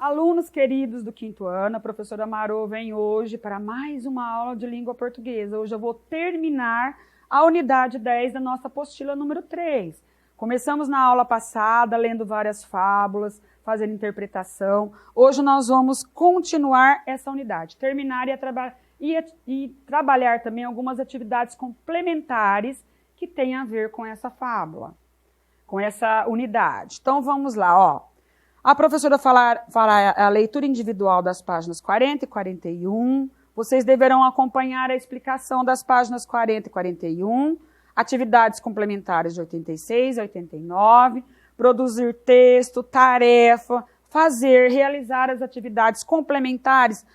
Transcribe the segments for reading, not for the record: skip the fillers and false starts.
Alunos queridos do quinto ano, a professora Marô vem hoje para mais uma aula de língua portuguesa. Hoje eu vou terminar a unidade 10 da nossa apostila número 3. Começamos na aula passada, lendo várias fábulas, fazendo interpretação. Hoje nós vamos continuar essa unidade, terminar e trabalhar também algumas atividades complementares que têm a ver com essa fábula, com essa unidade. Então vamos lá, ó. A professora fará a leitura individual das páginas 40 e 41. Vocês deverão acompanhar a explicação das páginas 40 e 41, atividades complementares de 86 e 89, produzir texto, tarefa, realizar as atividades complementares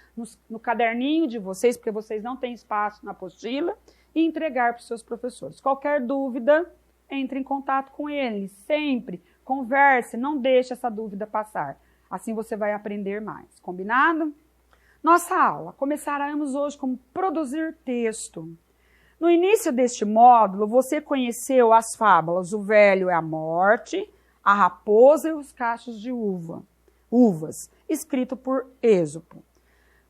no caderninho de vocês, porque vocês não têm espaço na apostila, e entregar para os seus professores. Qualquer dúvida, entre em contato com eles, sempre. Converse, não deixe essa dúvida passar. Assim você vai aprender mais. Combinado? Nossa aula. Começaremos hoje com produzir texto. No início deste módulo, você conheceu as fábulas O Velho e a Morte, A Raposa e os Cachos de Uvas, escrito por Ésopo.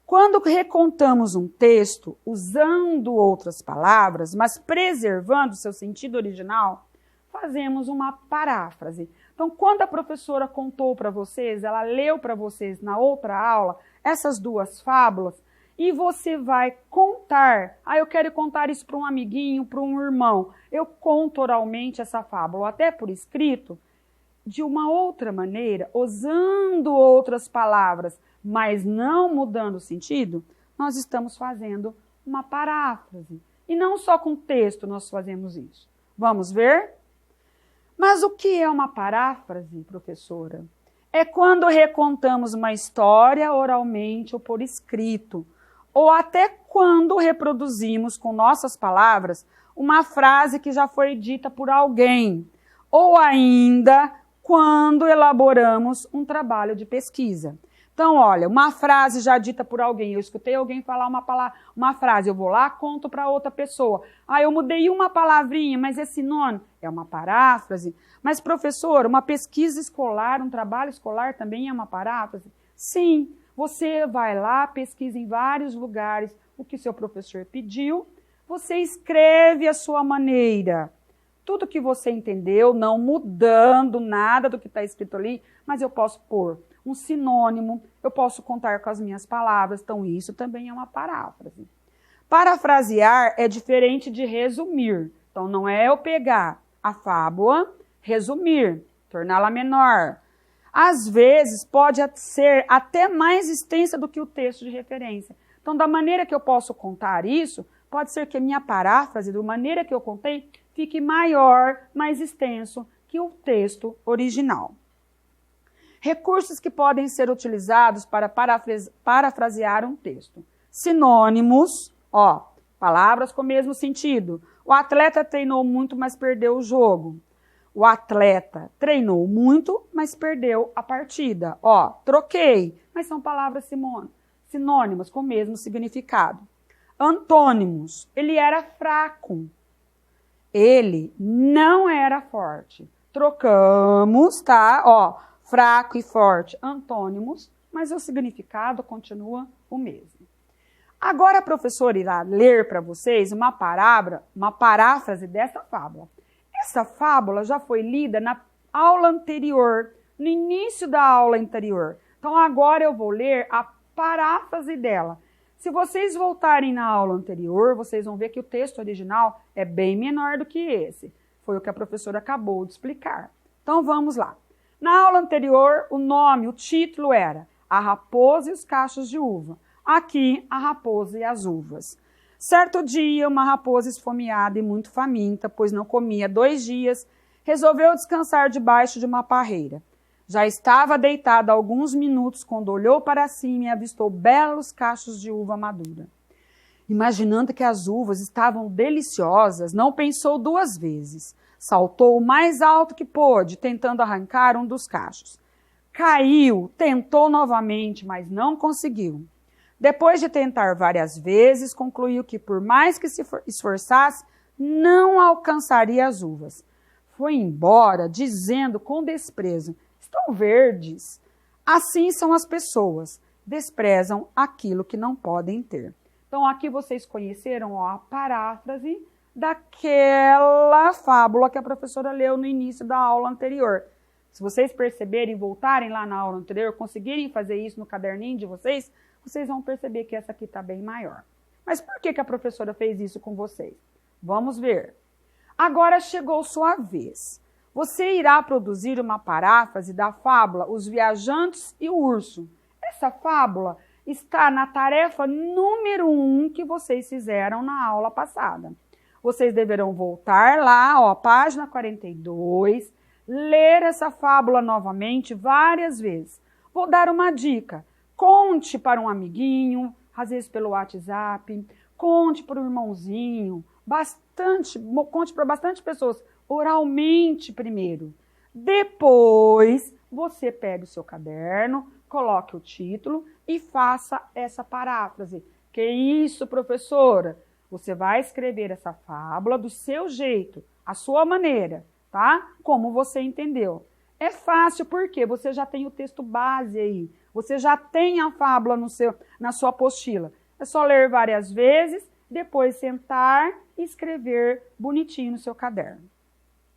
Quando recontamos um texto, usando outras palavras, mas preservando seu sentido original, fazemos uma paráfrase. Então, quando a professora contou para vocês, ela leu para vocês na outra aula, essas duas fábulas, e você vai contar. Eu quero contar isso para um amiguinho, para um irmão. Eu conto oralmente essa fábula, ou até por escrito, de uma outra maneira, usando outras palavras, mas não mudando o sentido, nós estamos fazendo uma paráfrase. E não só com texto nós fazemos isso. Vamos ver? Mas o que é uma paráfrase, professora? É quando recontamos uma história oralmente ou por escrito, ou até quando reproduzimos com nossas palavras uma frase que já foi dita por alguém, ou ainda quando elaboramos um trabalho de pesquisa. Então, olha, uma frase já dita por alguém, eu escutei alguém falar uma frase, eu vou lá, conto para outra pessoa. Eu mudei uma palavrinha, mas é sinônimo. É uma paráfrase. Mas, professor, uma pesquisa escolar, um trabalho escolar também é uma paráfrase? Sim, você vai lá, pesquisa em vários lugares o que seu professor pediu, você escreve a sua maneira. Tudo que você entendeu, não mudando nada do que está escrito ali, mas eu posso pôr um sinônimo, eu posso contar com as minhas palavras, então isso também é uma paráfrase. Parafrasear é diferente de resumir, então não é eu pegar a fábula, resumir, torná-la menor. Às vezes pode ser até mais extensa do que o texto de referência. Então, da maneira que eu posso contar isso, pode ser que a minha paráfrase, da maneira que eu contei, fique maior, mais extenso que o texto original. Recursos que podem ser utilizados para parafrasear um texto. Sinônimos, palavras com o mesmo sentido. O atleta treinou muito, mas perdeu o jogo. O atleta treinou muito, mas perdeu a partida. Troquei, mas são palavras sinônimas com o mesmo significado. Antônimos, ele era fraco. Ele não era forte. Trocamos, tá? Fraco e forte, antônimos, mas o significado continua o mesmo. Agora a professora irá ler para vocês uma paráfrase dessa fábula. Essa fábula já foi lida na aula anterior, no início da aula anterior. Então agora eu vou ler a paráfrase dela. Se vocês voltarem na aula anterior, vocês vão ver que o texto original é bem menor do que esse. Foi o que a professora acabou de explicar. Então vamos lá. Na aula anterior, o título era A Raposa e os Cachos de Uva. Aqui, A Raposa e as Uvas. Certo dia, uma raposa esfomeada e muito faminta, pois não comia 2 dias, resolveu descansar debaixo de uma parreira. Já estava deitada há alguns minutos quando olhou para cima e avistou belos cachos de uva madura. Imaginando que as uvas estavam deliciosas, não pensou 2 vezes. Saltou o mais alto que pôde, tentando arrancar um dos cachos. Caiu, tentou novamente, mas não conseguiu. Depois de tentar várias vezes, concluiu que, por mais que se esforçasse, não alcançaria as uvas. Foi embora, dizendo com desprezo: "Estão verdes." Assim são as pessoas, desprezam aquilo que não podem ter. Então, aqui vocês conheceram a paráfrase daquela fábula que a professora leu no início da aula anterior. Se vocês perceberem, voltarem lá na aula anterior, conseguirem fazer isso no caderninho de vocês, vocês vão perceber que essa aqui está bem maior. Mas por que a professora fez isso com vocês? Vamos ver. Agora chegou sua vez. Você irá produzir uma paráfrase da fábula Os Viajantes e o Urso. Essa fábula está na tarefa número 1 que vocês fizeram na aula passada. Vocês deverão voltar lá, ó, página 42, ler essa fábula novamente várias vezes. Vou dar uma dica. Conte para um amiguinho, às vezes pelo WhatsApp, conte para o irmãozinho, conte para bastante pessoas, oralmente primeiro. Depois, você pega o seu caderno, coloque o título e faça essa paráfrase. Que isso, professora? Você vai escrever essa fábula do seu jeito, à sua maneira, tá? Como você entendeu. É fácil porque você já tem o texto base aí. Você já tem a fábula na sua apostila. É só ler várias vezes, depois sentar e escrever bonitinho no seu caderno.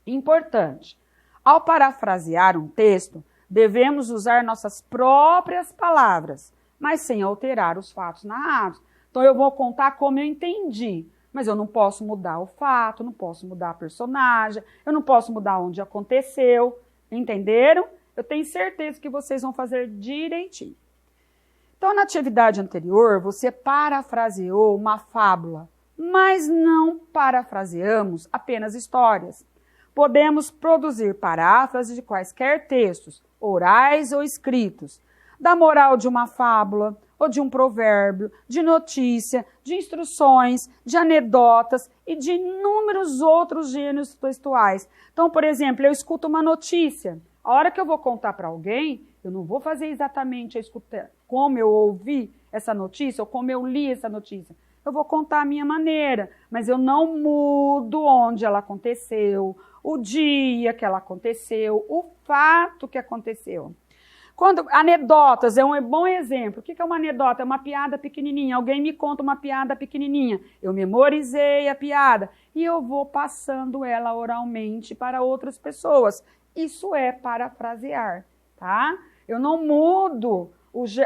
Importante. Ao parafrasear um texto, devemos usar nossas próprias palavras, mas sem alterar os fatos narrados. Então, eu vou contar como eu entendi, mas eu não posso mudar o fato, não posso mudar a personagem, eu não posso mudar onde aconteceu. Entenderam? Eu tenho certeza que vocês vão fazer direitinho. Então, na atividade anterior, você parafraseou uma fábula, mas não parafraseamos apenas histórias. Podemos produzir paráfrases de quaisquer textos, orais ou escritos, da moral de uma fábula, ou de um provérbio, de notícia, de instruções, de anedotas e de inúmeros outros gêneros textuais. Então, por exemplo, eu escuto uma notícia. A hora que eu vou contar para alguém, eu não vou fazer exatamente a escuta, como eu ouvi essa notícia ou como eu li essa notícia. Eu vou contar a minha maneira, mas eu não mudo onde ela aconteceu, o dia que ela aconteceu, o fato que aconteceu. Anedotas é um bom exemplo. O que é uma anedota? É uma piada pequenininha. Alguém me conta uma piada pequenininha. Eu memorizei a piada e eu vou passando ela oralmente para outras pessoas. Isso é parafrasear, tá? Eu não mudo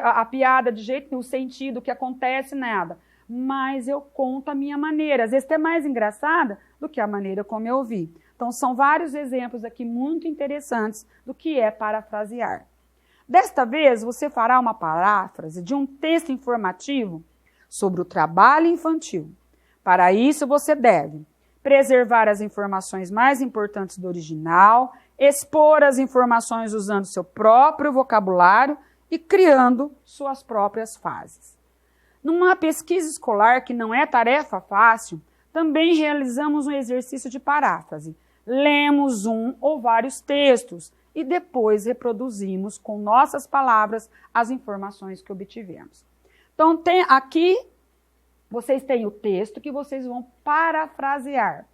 a piada de jeito nenhum, o sentido, que acontece, nada. Mas eu conto a minha maneira. Às vezes é mais engraçada do que a maneira como eu ouvi. Então, são vários exemplos aqui muito interessantes do que é parafrasear. Desta vez, você fará uma paráfrase de um texto informativo sobre o trabalho infantil. Para isso, você deve preservar as informações mais importantes do original, expor as informações usando seu próprio vocabulário e criando suas próprias frases. Numa pesquisa escolar que não é tarefa fácil, também realizamos um exercício de paráfrase. Lemos um ou vários textos e depois reproduzimos com nossas palavras as informações que obtivemos. Então, aqui vocês têm o texto que vocês vão parafrasear.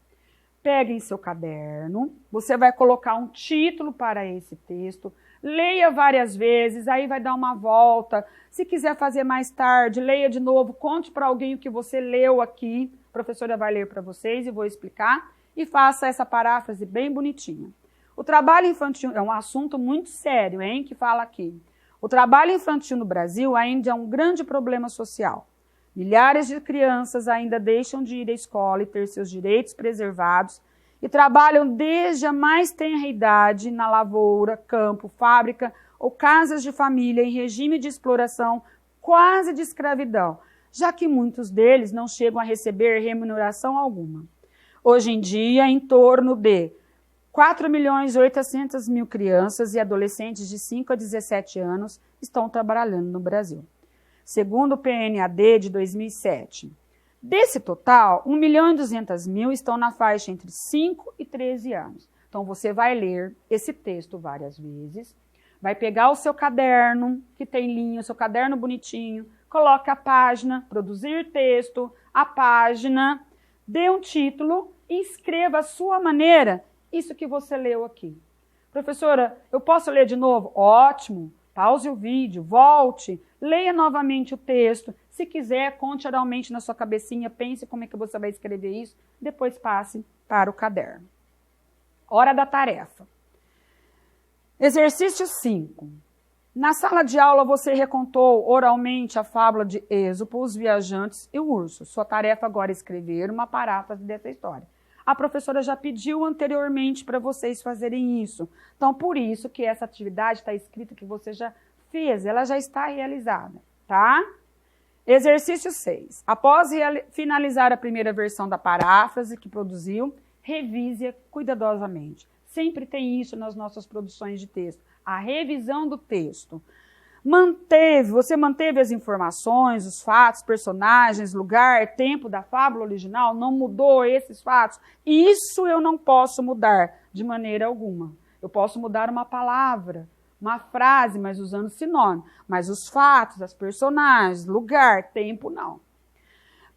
Peguem seu caderno, você vai colocar um título para esse texto, leia várias vezes, aí vai dar uma volta. Se quiser fazer mais tarde, leia de novo, conte para alguém o que você leu aqui. A professora vai ler para vocês e vou explicar. E faça essa paráfrase bem bonitinha. O trabalho infantil é um assunto muito sério, hein, que fala aqui. O trabalho infantil no Brasil ainda é um grande problema social. Milhares de crianças ainda deixam de ir à escola e ter seus direitos preservados e trabalham desde a mais tenra idade na lavoura, campo, fábrica ou casas de família em regime de exploração, quase de escravidão, já que muitos deles não chegam a receber remuneração alguma. Hoje em dia, em torno de 4.800.000 crianças e adolescentes de 5 a 17 anos estão trabalhando no Brasil, segundo o PNAD de 2007. Desse total, 1.200.000 estão na faixa entre 5 e 13 anos. Então, você vai ler esse texto várias vezes, vai pegar o seu caderno, que tem linha, o seu caderno bonitinho, coloca a página, produzir texto, a página, dê um título e escreva a sua maneira isso que você leu aqui. Professora, eu posso ler de novo? Ótimo! pause o vídeo, volte, leia novamente o texto. Se quiser, conte oralmente na sua cabecinha, pense como é que você vai escrever isso, depois passe para o caderno. Hora da tarefa. Exercício 5. Na sala de aula você recontou oralmente a fábula de Êxopo, os viajantes e o urso. Sua tarefa agora é escrever uma paráfrase dessa história. A professora já pediu anteriormente para vocês fazerem isso. Então, por isso que essa atividade está escrita que você já fez, ela já está realizada, tá? Exercício 6. Após finalizar a primeira versão da paráfrase que produziu, revise-a cuidadosamente. Sempre tem isso nas nossas produções de texto, a revisão do texto. Você manteve as informações, os fatos, personagens, lugar, tempo da fábula original, não mudou esses fatos. Isso eu não posso mudar de maneira alguma. Eu posso mudar uma palavra, uma frase, mas usando sinônimo. Mas os fatos, as personagens, lugar, tempo, não.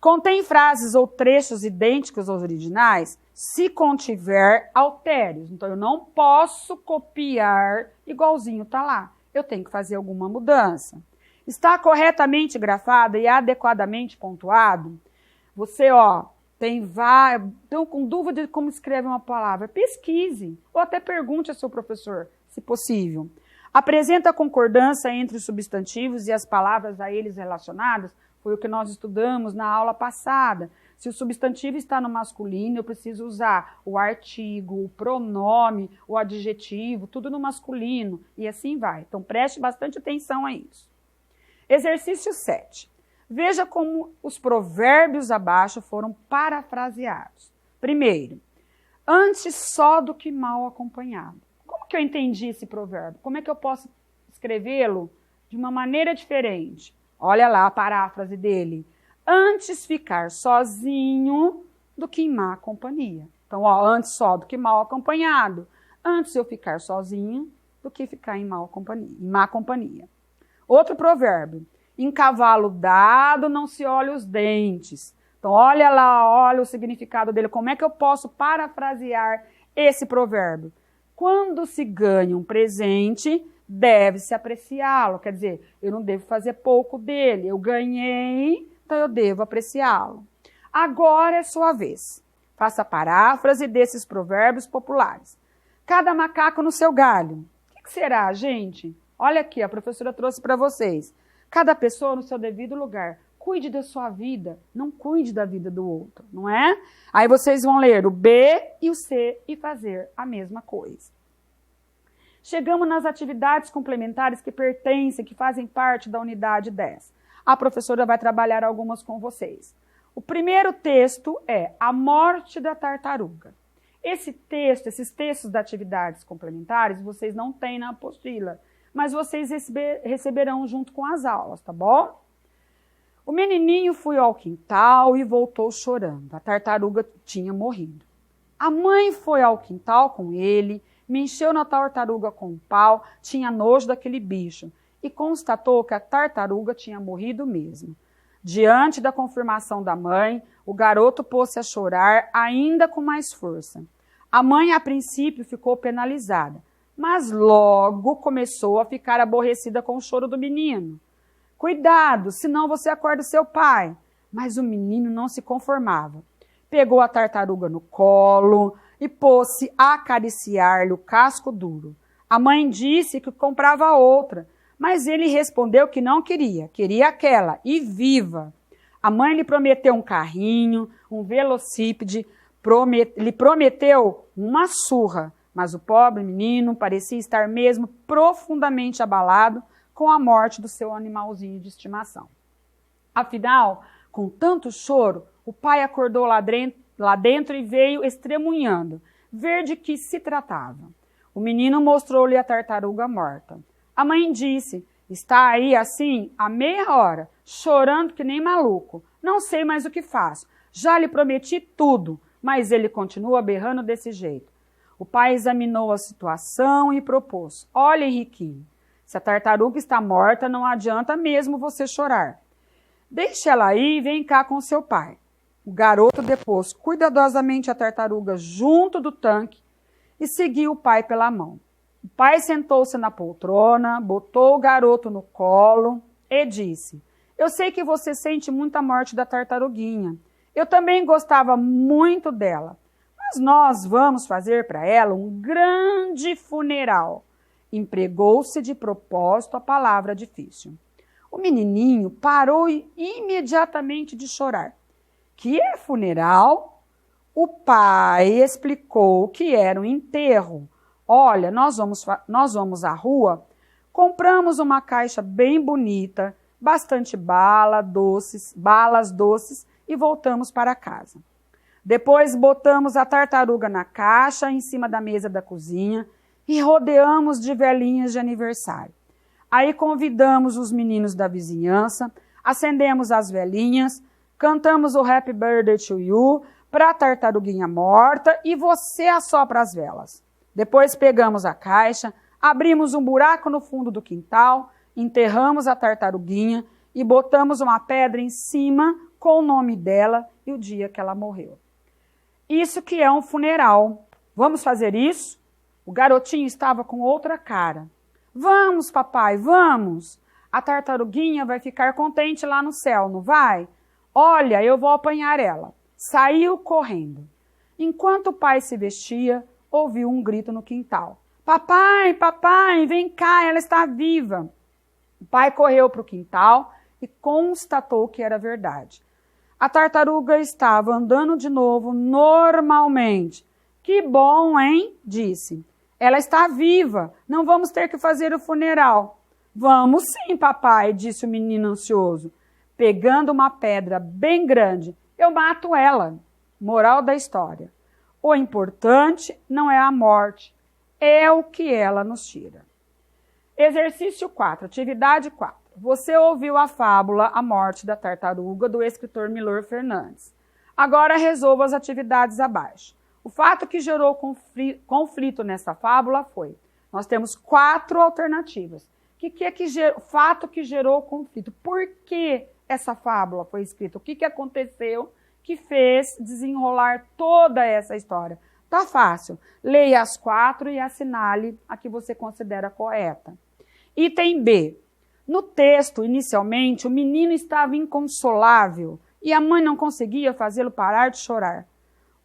Contém frases ou trechos idênticos aos originais? Se contiver, altere. Então, eu não posso copiar igualzinho está lá. Eu tenho que fazer alguma mudança. Está corretamente grafado e adequadamente pontuado? Você, estão com dúvida de como escreve uma palavra? Pesquise, ou até pergunte ao seu professor, se possível. Apresenta a concordância entre os substantivos e as palavras a eles relacionadas? Foi o que nós estudamos na aula passada. Se o substantivo está no masculino, eu preciso usar o artigo, o pronome, o adjetivo, tudo no masculino, e assim vai. Então, preste bastante atenção a isso. Exercício 7. Veja como os provérbios abaixo foram parafraseados. Primeiro, antes só do que mal acompanhado. Como que eu entendi esse provérbio? Como é que eu posso escrevê-lo de uma maneira diferente? Olha lá a paráfrase dele. Antes ficar sozinho do que em má companhia. Então, antes só do que mal acompanhado. Antes eu ficar sozinho do que ficar em má companhia. Outro provérbio. Em cavalo dado não se olha os dentes. Então, olha lá, olha o significado dele. Como é que eu posso parafrasear esse provérbio? Quando se ganha um presente, deve-se apreciá-lo. Quer dizer, eu não devo fazer pouco dele. Eu ganhei, então eu devo apreciá-lo. Agora é sua vez. Faça a paráfrase desses provérbios populares. Cada macaco no seu galho. O que será, gente? Olha aqui, a professora trouxe para vocês. Cada pessoa no seu devido lugar. Cuide da sua vida, não cuide da vida do outro, não é? Aí vocês vão ler o B e o C e fazer a mesma coisa. Chegamos nas atividades complementares que pertencem, que fazem parte da unidade 10. A professora vai trabalhar algumas com vocês. O primeiro texto é A Morte da Tartaruga. Esses textos das atividades complementares, vocês não têm na apostila, mas vocês receberão junto com as aulas, tá bom? O menininho foi ao quintal e voltou chorando. A tartaruga tinha morrido. A mãe foi ao quintal com ele, mexeu na tartaruga com um pau, tinha nojo daquele bicho e constatou que a tartaruga tinha morrido mesmo. Diante da confirmação da mãe, o garoto pôs-se a chorar ainda com mais força. A mãe, a princípio, ficou penalizada, mas logo começou a ficar aborrecida com o choro do menino. Cuidado, senão você acorda seu pai. Mas o menino não se conformava. Pegou a tartaruga no colo e pôs-se a acariciar-lhe o casco duro. A mãe disse que comprava outra, mas ele respondeu que não queria, queria aquela, e viva. A mãe lhe prometeu um carrinho, um velocípede, lhe prometeu uma surra, mas o pobre menino parecia estar mesmo profundamente abalado com a morte do seu animalzinho de estimação. Afinal, com tanto choro, o pai acordou lá dentro e veio estremunhando, ver de que se tratava. O menino mostrou-lhe a tartaruga morta. A mãe disse, está aí assim há meia hora, chorando que nem maluco. Não sei mais o que faço. Já lhe prometi tudo, mas ele continua berrando desse jeito. O pai examinou a situação e propôs, olha, Henriquinho, se a tartaruga está morta, não adianta mesmo você chorar. Deixe ela aí e vem cá com seu pai. O garoto depôs cuidadosamente a tartaruga junto do tanque e seguiu o pai pela mão. O pai sentou-se na poltrona, botou o garoto no colo e disse: eu sei que você sente muita morte da tartaruguinha. Eu também gostava muito dela. Mas nós vamos fazer para ela um grande funeral. Empregou-se de propósito a palavra difícil. O menininho parou imediatamente de chorar. Que é funeral? O pai explicou que era um enterro. Olha, nós vamos à rua, compramos uma caixa bem bonita, bastante balas doces e voltamos para casa. Depois botamos a tartaruga na caixa em cima da mesa da cozinha e rodeamos de velinhas de aniversário. Aí convidamos os meninos da vizinhança, acendemos as velinhas, cantamos o Happy Birthday to You para a tartaruguinha morta e você assopra as velas. Depois pegamos a caixa, abrimos um buraco no fundo do quintal, enterramos a tartaruguinha e botamos uma pedra em cima com o nome dela e o dia que ela morreu. Isso que é um funeral. Vamos fazer isso? O garotinho estava com outra cara. Vamos, papai, vamos. A tartaruguinha vai ficar contente lá no céu, não vai? Olha, eu vou apanhar ela. Saiu correndo. Enquanto o pai se vestia, ouviu um grito no quintal. Papai, papai, vem cá, ela está viva. O pai correu para o quintal e constatou que era verdade. A tartaruga estava andando de novo normalmente. Que bom, hein? Disse. Ela está viva, não vamos ter que fazer o funeral. Vamos sim, papai, disse o menino ansioso. Pegando uma pedra bem grande, eu mato ela. Moral da história. O importante não é a morte, é o que ela nos tira. Exercício 4, atividade 4. Você ouviu a fábula A Morte da Tartaruga, do escritor Milor Fernandes. Agora resolva as atividades abaixo. O fato que gerou conflito nessa fábula foi, nós temos 4 alternativas. O fato que gerou conflito? Por que essa fábula foi escrita? O que aconteceu que fez desenrolar toda essa história? Tá fácil. Leia as 4 e assinale a que você considera correta. Item B. No texto, inicialmente, o menino estava inconsolável e a mãe não conseguia fazê-lo parar de chorar.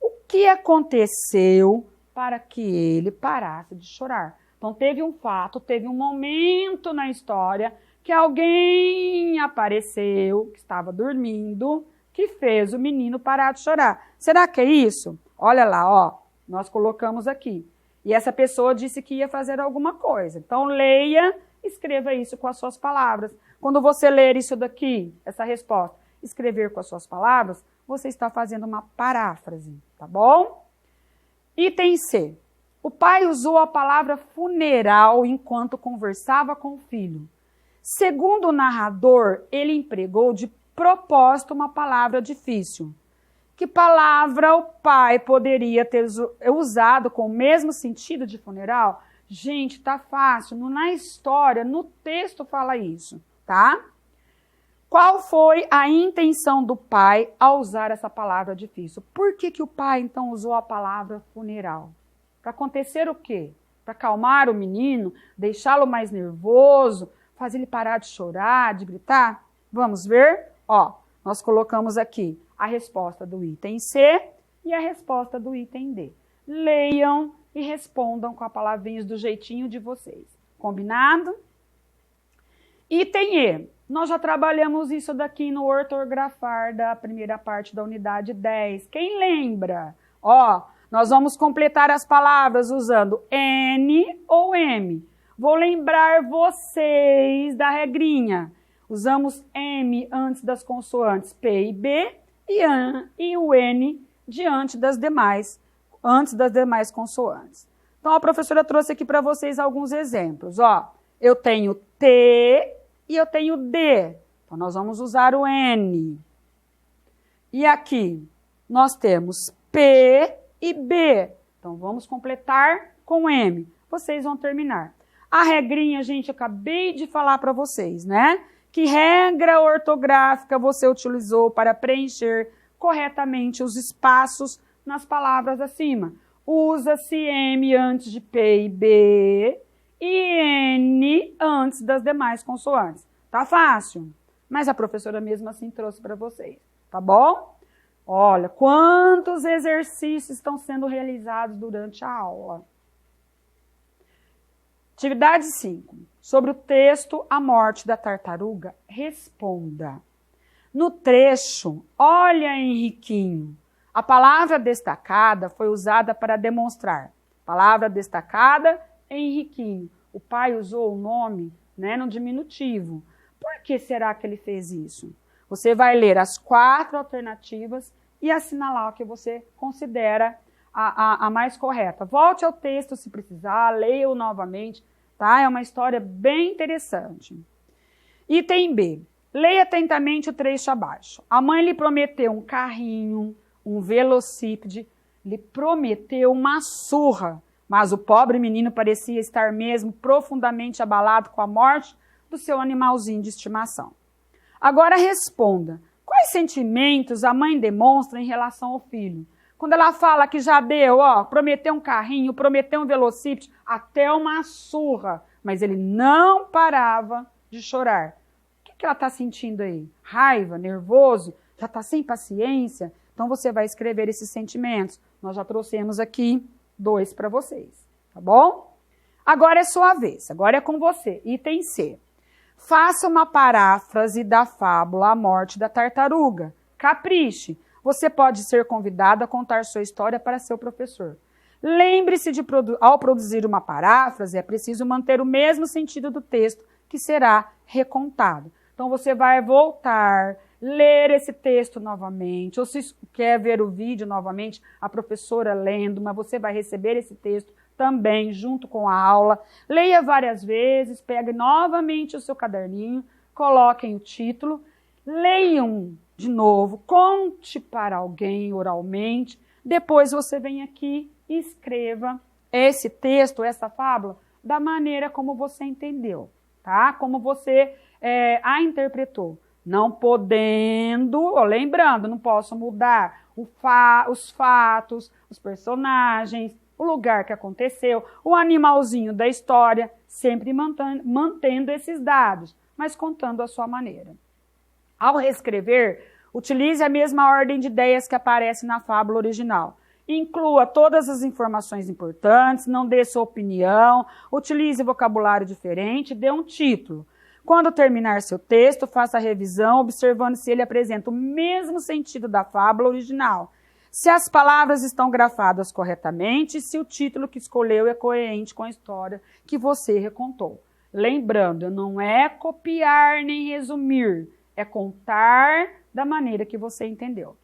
O que aconteceu para que ele parasse de chorar? Então, teve um fato, teve um momento na história que alguém apareceu, que estava dormindo, que fez o menino parar de chorar. Será que é isso? Olha lá, ó, nós colocamos aqui. E essa pessoa disse que ia fazer alguma coisa. Então, leia, escreva isso com as suas palavras. Quando você ler isso daqui, essa resposta, escrever com as suas palavras, você está fazendo uma paráfrase, tá bom? Item C. O pai usou a palavra funeral enquanto conversava com o filho. Segundo o narrador, ele empregou de propósito uma palavra difícil. Que palavra o pai poderia ter usado com o mesmo sentido de funeral? Gente, tá fácil. Na história, no texto fala isso, tá? Qual foi a intenção do pai ao usar essa palavra difícil? Por que o pai, então, usou a palavra funeral? Para acontecer o quê? Para acalmar o menino, deixá-lo mais nervoso, fazer ele parar de chorar, de gritar? Vamos ver? Ó, nós colocamos aqui a resposta do item C e a resposta do item D. Leiam e respondam com as palavrinhas do jeitinho de vocês. Combinado? Item E. Nós já trabalhamos isso daqui no ortografar da primeira parte da unidade 10. Quem lembra? Ó, nós vamos completar as palavras usando N ou M. Vou lembrar vocês da regrinha. Usamos M antes das consoantes P e B e o N antes das demais consoantes. Então, a professora trouxe aqui para vocês alguns exemplos. Ó, eu tenho T e eu tenho D. Então, nós vamos usar o N. E aqui, nós temos P e B. Então, vamos completar com M. Vocês vão terminar. A regrinha, gente, eu acabei de falar para vocês, né? Que regra ortográfica você utilizou para preencher corretamente os espaços nas palavras acima? Usa-se M antes de P e B e N antes das demais consoantes. Tá fácil? Mas a professora mesmo assim trouxe para vocês, tá bom? Olha, quantos exercícios estão sendo realizados durante a aula. Atividade 5. Sobre o texto A Morte da Tartaruga, responda. No trecho, olha, Henriquinho, a palavra destacada foi usada para demonstrar. Palavra destacada, Henriquinho. O pai usou o nome, né, no diminutivo. Por que será que ele fez isso? Você vai ler as 4 alternativas e assinalar o que você considera a mais correta. Volte ao texto se precisar, leia-o novamente, tá? É uma história bem interessante. Item B. Leia atentamente o trecho abaixo. A mãe lhe prometeu um carrinho, um velocípede, lhe prometeu uma surra, mas o pobre menino parecia estar mesmo profundamente abalado com a morte do seu animalzinho de estimação. Agora responda, quais sentimentos a mãe demonstra em relação ao filho? Quando ela fala que já deu, prometeu um carrinho, prometeu um velocípede, até uma surra, mas ele não parava de chorar. O que ela está sentindo aí? Raiva, nervoso? Já está sem paciência? Então você vai escrever esses sentimentos. Nós já trouxemos aqui 2 para vocês, tá bom? Agora é sua vez, agora é com você. Item C. Faça uma paráfrase da fábula A Morte da Tartaruga. Capriche. Você pode ser convidado a contar sua história para seu professor. Lembre-se de, ao produzir uma paráfrase, é preciso manter o mesmo sentido do texto que será recontado. Então, você vai voltar, ler esse texto novamente, ou se quer ver o vídeo novamente, a professora lendo, mas você vai receber esse texto também junto com a aula. Leia várias vezes, pegue novamente o seu caderninho, coloquem o título, leiam de novo, conte para alguém oralmente, depois você vem aqui e escreva esse texto, essa fábula, da maneira como você entendeu, tá? Como você a interpretou. Não podendo, lembrando, não posso mudar os fatos, os personagens, o lugar que aconteceu, o animalzinho da história, sempre mantendo esses dados, mas contando a sua maneira. Ao reescrever, utilize a mesma ordem de ideias que aparece na fábula original. Inclua todas as informações importantes, não dê sua opinião, utilize vocabulário diferente, dê um título. Quando terminar seu texto, faça a revisão, observando se ele apresenta o mesmo sentido da fábula original, se as palavras estão grafadas corretamente e se o título que escolheu é coerente com a história que você recontou. Lembrando, não é copiar nem resumir, é contar da maneira que você entendeu.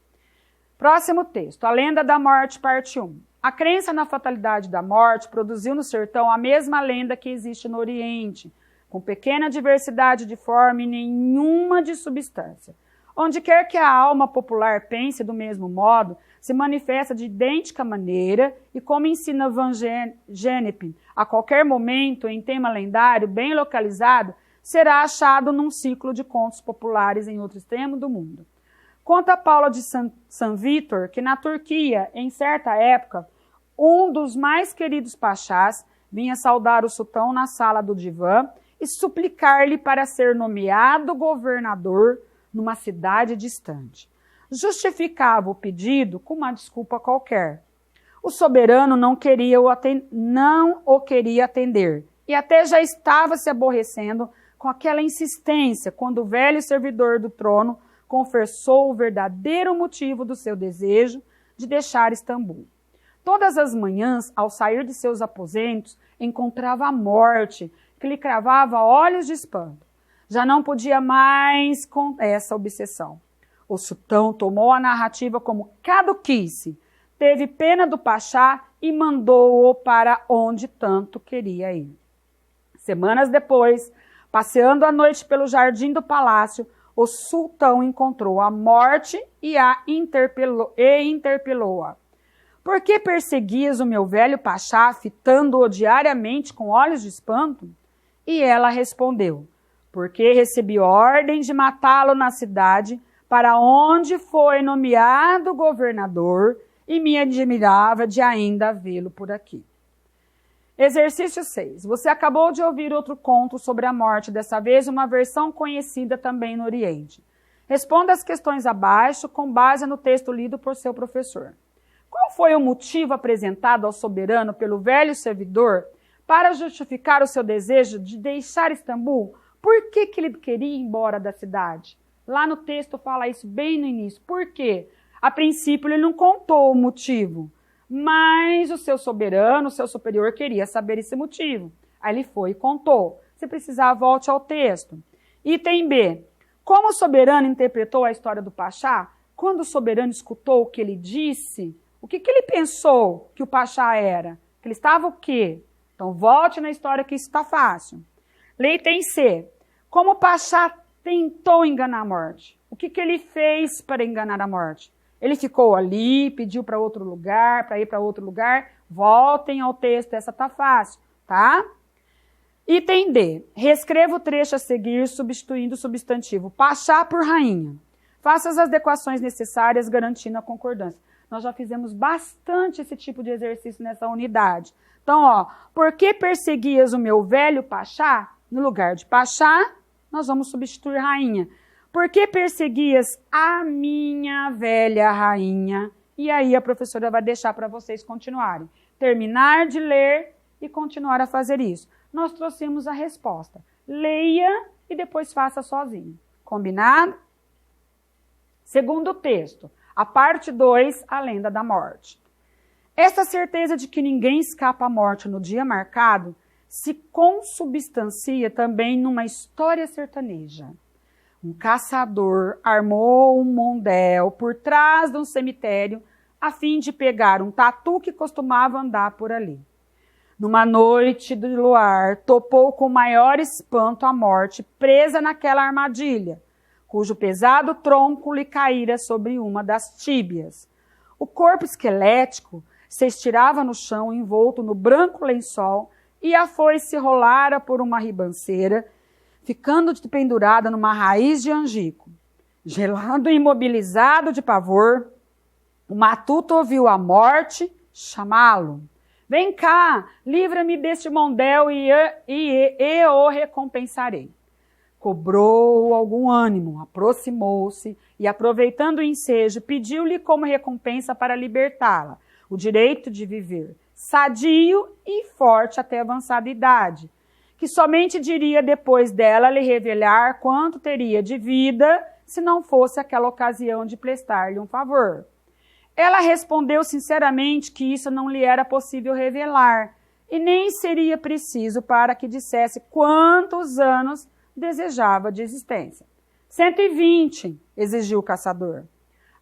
Próximo texto, A Lenda da Morte, parte 1. A crença na fatalidade da morte produziu no sertão a mesma lenda que existe no Oriente, com pequena diversidade de forma e nenhuma de substância. Onde quer que a alma popular pense do mesmo modo, se manifesta de idêntica maneira e, como ensina Van Gennep, a qualquer momento, em tema lendário, bem localizado, será achado num ciclo de contos populares em outro extremo do mundo. Conta Paula de San Vitor que na Turquia, em certa época, um dos mais queridos pachás vinha saudar o sultão na sala do divã e suplicar-lhe para ser nomeado governador numa cidade distante. Justificava o pedido com uma desculpa qualquer. O soberano não o queria atender e até já estava se aborrecendo com aquela insistência quando o velho servidor do trono confessou o verdadeiro motivo do seu desejo de deixar Istambul. Todas as manhãs, ao sair de seus aposentos, encontrava a morte, que lhe cravava olhos de espanto. Já não podia mais com essa obsessão. O sultão tomou a narrativa como caduquice, teve pena do pachá e mandou-o para onde tanto queria ir. Semanas depois, passeando à noite pelo jardim do palácio, o sultão encontrou a morte e interpelou-a. Por que perseguias o meu velho pachá, fitando-o diariamente com olhos de espanto? E ela respondeu, porque recebi ordem de matá-lo na cidade, para onde foi nomeado governador, e me admirava de ainda vê-lo por aqui. Exercício 6. Você acabou de ouvir outro conto sobre a morte, dessa vez uma versão conhecida também no Oriente. Responda as questões abaixo com base no texto lido por seu professor. Qual foi o motivo apresentado ao soberano pelo velho servidor para justificar o seu desejo de deixar Istambul? Por que ele queria ir embora da cidade? Lá no texto fala isso bem no início. Por quê? A princípio ele não contou o motivo, mas o seu soberano, o seu superior queria saber esse motivo. Aí ele foi e contou. Se precisar, volte ao texto. Item B. Como o soberano interpretou a história do Pachá? Quando o soberano escutou o que ele disse, o que ele pensou que o Pachá era? Que ele estava o quê? Então, volte na história que isso está fácil. Item C. Como o Pachá tentou enganar a morte? O que ele fez para enganar a morte? Ele ficou ali, pediu para outro lugar, para ir para outro lugar. Voltem ao texto, essa tá fácil, tá? Item D. Reescreva o trecho a seguir, substituindo o substantivo Pachá por rainha. Faça as adequações necessárias, garantindo a concordância. Nós já fizemos bastante esse tipo de exercício nessa unidade. Então, ó, por que perseguias o meu velho Pachá? No lugar de Pachá, nós vamos substituir rainha. Por que perseguias a minha velha rainha? E aí a professora vai deixar para vocês continuarem. Terminar de ler e continuar a fazer isso. Nós trouxemos a resposta. Leia e depois faça sozinho. Combinado? Segundo texto, a parte 2, a lenda da morte. Essa certeza de que ninguém escapa à morte no dia marcado se consubstancia também numa história sertaneja. Um caçador armou um mondel por trás de um cemitério a fim de pegar um tatu que costumava andar por ali. Numa noite de luar, topou com maior espanto a morte presa naquela armadilha, cujo pesado tronco lhe caíra sobre uma das tíbias. O corpo esquelético se estirava no chão envolto no branco lençol e a foice rolara por uma ribanceira, ficando pendurada numa raiz de angico. Gelado e imobilizado de pavor, o matuto ouviu a morte chamá-lo. Vem cá, livra-me deste mondel e o recompensarei. Cobrou algum ânimo, aproximou-se e, aproveitando o ensejo, pediu-lhe como recompensa para libertá-la o direito de viver, sadio e forte até avançada idade, que somente diria depois dela lhe revelar quanto teria de vida se não fosse aquela ocasião de prestar-lhe um favor. Ela respondeu sinceramente que isso não lhe era possível revelar e nem seria preciso para que dissesse quantos anos desejava de existência. 120, exigiu o caçador.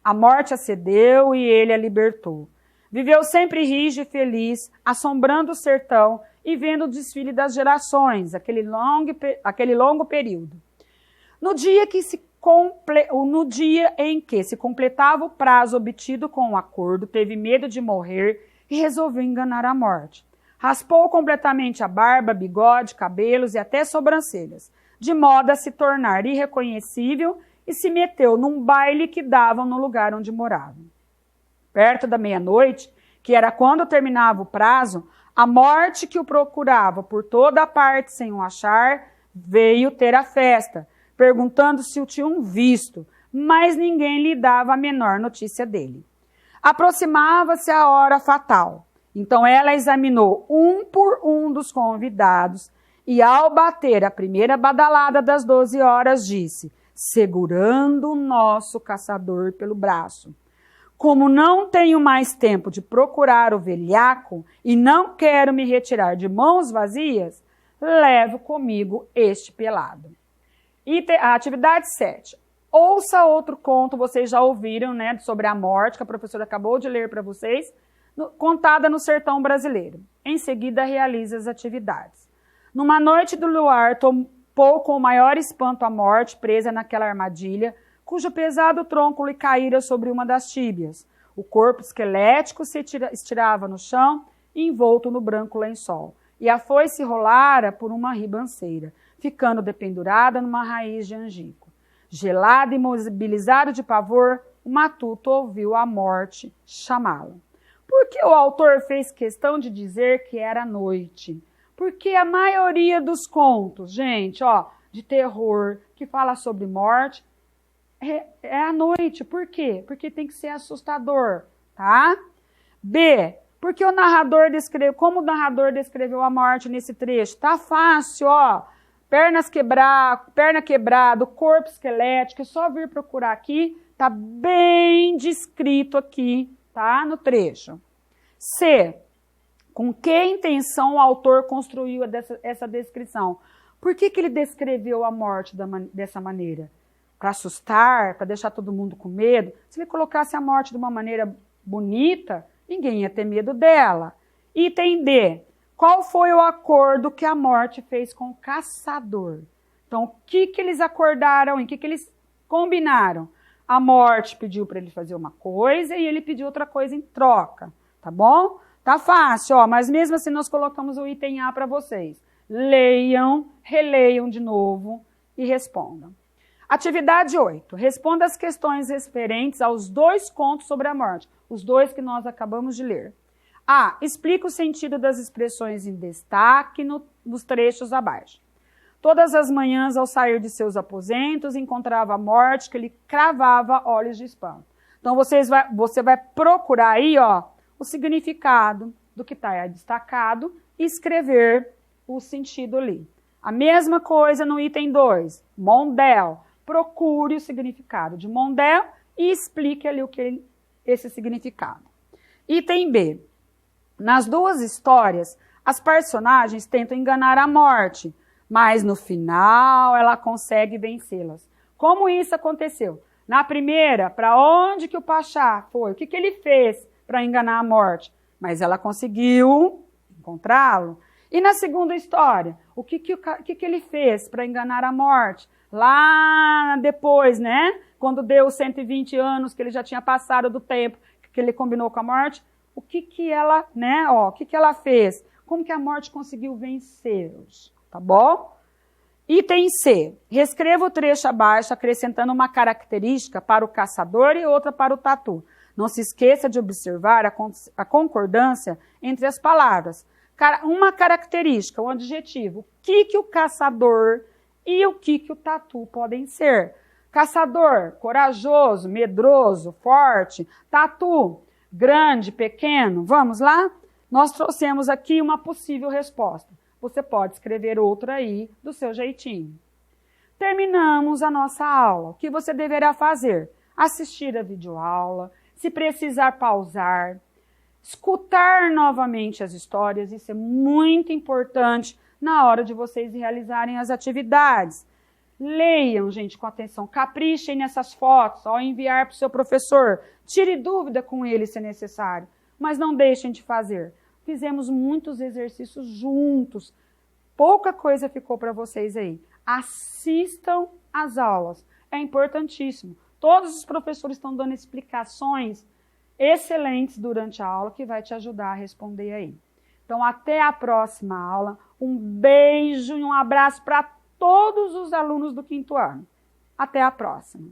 A morte acedeu e ele a libertou. Viveu sempre rígido e feliz, assombrando o sertão e vendo o desfile das gerações, aquele longo período. No dia em que se completava o prazo obtido com o acordo, teve medo de morrer e resolveu enganar a morte. Raspou completamente a barba, bigode, cabelos e até sobrancelhas, de modo a se tornar irreconhecível e se meteu num baile que davam no lugar onde moravam. Perto da meia-noite, que era quando terminava o prazo, a morte que o procurava por toda a parte sem o achar, veio ter a festa, perguntando se o tinham visto, mas ninguém lhe dava a menor notícia dele. Aproximava-se a hora fatal. Então ela examinou um por um dos convidados e, ao bater a primeira badalada das 12 horas, disse, segurando o nosso caçador pelo braço: como não tenho mais tempo de procurar o velhaco e não quero me retirar de mãos vazias, levo comigo este pelado. E a atividade 7. Ouça outro conto, vocês já ouviram, né, sobre a morte, que a professora acabou de ler para vocês, contada no sertão brasileiro. Em seguida, realize as atividades. Numa noite do luar, topou com o maior espanto a morte, presa naquela armadilha, cujo pesado tronco lhe caíra sobre uma das tíbias. O corpo esquelético se estirava no chão, envolto no branco lençol, e a foice rolara por uma ribanceira, ficando dependurada numa raiz de angico. Gelado e imobilizado de pavor, o matuto ouviu a morte chamá-lo. Por Por que o autor fez questão de dizer que era noite? Porque a maioria dos contos, gente, ó, de terror, que fala sobre morte, é à noite. Por quê? Porque tem que ser assustador, tá? B, porque o narrador descreveu, como o narrador descreveu a morte nesse trecho? Tá fácil, ó. Perna quebrada, corpo esquelético, é só vir procurar aqui, tá bem descrito aqui, tá? No trecho. C, com que intenção o autor construiu essa descrição? Por que ele descreveu a morte dessa maneira? Para assustar, para deixar todo mundo com medo? Se ele colocasse a morte de uma maneira bonita, ninguém ia ter medo dela. Item D. Qual foi o acordo que a morte fez com o caçador? Então, o que eles acordaram e o que eles combinaram? A morte pediu para ele fazer uma coisa e ele pediu outra coisa em troca, tá bom? Tá fácil, ó, mas mesmo assim nós colocamos o item A para vocês. Leiam, releiam de novo e respondam. Atividade 8. Responda as questões referentes aos 2 contos sobre a morte, os 2 que nós acabamos de ler. A. Explica o sentido das expressões em destaque nos trechos abaixo. Todas as manhãs, ao sair de seus aposentos, encontrava a morte que lhe cravava olhos de espanto. Então, você vai procurar aí, ó, o significado do que está destacado e escrever o sentido ali. A mesma coisa no item 2, Mondel. Procure o significado de Mondel e explique ali esse significado. Item B. Nas 2 histórias, as personagens tentam enganar a morte, mas no final ela consegue vencê-las. Como isso aconteceu? Na primeira, para onde que o Pachá foi? O que ele fez para enganar a morte? Mas ela conseguiu encontrá-lo. E na segunda história, o que ele fez para enganar a morte? Lá depois, né? Quando deu 120 anos, que ele já tinha passado do tempo que ele combinou com a morte, o que ela, né? Ó, o que ela fez? Como que a morte conseguiu vencê-los? Tá bom? Item C. Reescreva o trecho abaixo, acrescentando uma característica para o caçador e outra para o tatu. Não se esqueça de observar a concordância entre as palavras. Uma característica, um adjetivo. O que o caçador e o que o tatu podem ser? Caçador, corajoso, medroso, forte. Tatu, grande, pequeno. Vamos lá? Nós trouxemos aqui uma possível resposta. Você pode escrever outra aí do seu jeitinho. Terminamos a nossa aula. O que você deverá fazer? Assistir a videoaula, se precisar pausar, escutar novamente as histórias. Isso é muito importante na hora de vocês realizarem as atividades. Leiam, gente, com atenção. Caprichem nessas fotos ao enviar para o seu professor. Tire dúvida com ele se necessário, mas não deixem de fazer. Fizemos muitos exercícios juntos. Pouca coisa ficou para vocês aí. Assistam às aulas. É importantíssimo. Todos os professores estão dando explicações excelentes durante a aula que vai te ajudar a responder aí. Então, até a próxima aula. Um beijo e um abraço para todos os alunos do 5º ano. Até a próxima.